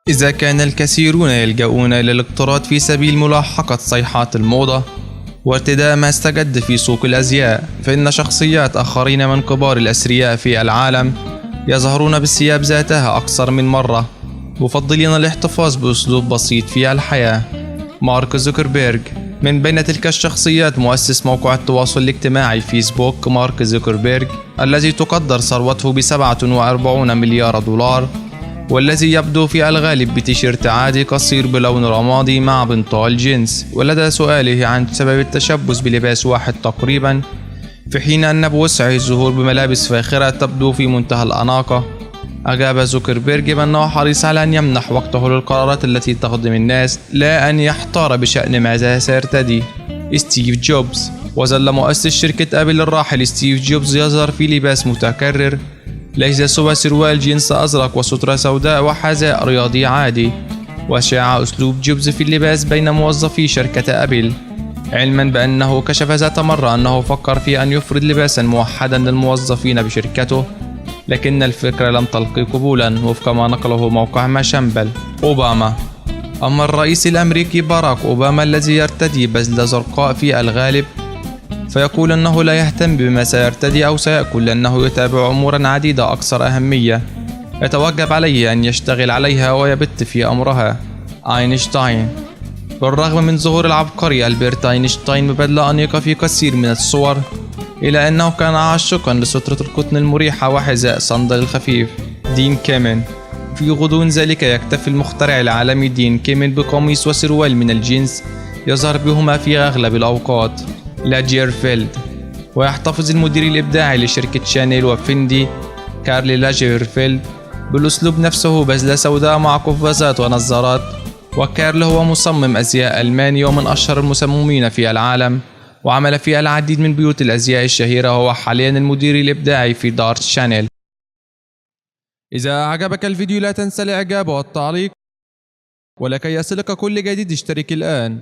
إذا كان الكثيرون يلجؤون إلى الاقتراض في سبيل ملاحقة صيحات الموضة وارتداء ما استجد في سوق الأزياء، فإن شخصيات آخرين من كبار الأثرياء في العالم يظهرون بالثياب ذاتها أكثر من مرة، مفضلين الاحتفاظ بأسلوب بسيط في الحياة. مارك زوكربيرج من بين تلك الشخصيات مؤسس موقع التواصل الاجتماعي فيسبوك. مارك زوكربيرج الذي تقدر ثروته ب47 مليار دولار، والذي يبدو في الغالب بتيشيرت عادي قصير بلون رمادي مع بنطال جينز، ولدى سؤاله عن سبب التشبث بلباس واحد تقريبا، في حين أن بوسعه الظهور بملابس فاخرة تبدو في منتهى الأناقة، أجاب زوكربيرج بأنه حريص على أن يمنح وقته للقرارات التي تخدم الناس، لا أن يحتار بشأن ماذا سيرتدي. ستيف جوبز وظل مؤسس شركة أبل الراحل ستيف جوبز يظهر في لباس متكرر ليس سوى سروال جينز أزرق وسترة سوداء وحذاء رياضي عادي، وشاع أسلوب جوبز في اللباس بين موظفي شركة أبل، علما بأنه كشف ذات مرة أنه فكر في أن يفرض لباسا موحدا للموظفين بشركته، لكن الفكرة لم تلقي قبولا وفق ما نقله موقع ماشامبل. أوباما. أما الرئيس الأمريكي باراك أوباما الذي يرتدي بزلة زرقاء في الغالب، فيقول أنه لا يهتم بما سيرتدي أو سيأكل لأنه يتابع أمورا عديدة أكثر أهمية يتوجب عليه أن يشتغل عليها ويبت في أمرها. أينشتاين. بالرغم من ظهور العبقري ألبرت أينشتاين ببدلة أنيقة في كثير من الصور، إلا أنه كان عاشقا لسترة القطن المريحة وحذاء صندل الخفيف. دين كيمن. في غضون ذلك يكتفي المخترع العالمي دين كيمن بقميص وسروال من الجينز يظهر بهما في أغلب الأوقات. لاجيرفيلد. ويحتفظ المدير الإبداعي لشركة شانيل وفندي كارل لاجيرفيلد بالأسلوب نفسه بزلة سوداء مع قفازات ونظارات، وكارل هو مصمم أزياء ألماني ومن أشهر المصممين في العالم، وعمل في العديد من بيوت الأزياء الشهيرة، وهو حاليا المدير الإبداعي في دار شانيل. إذا أعجبك الفيديو لا تنسى الإعجاب والتعليق، ولكي يصلك كل جديد اشترك الآن.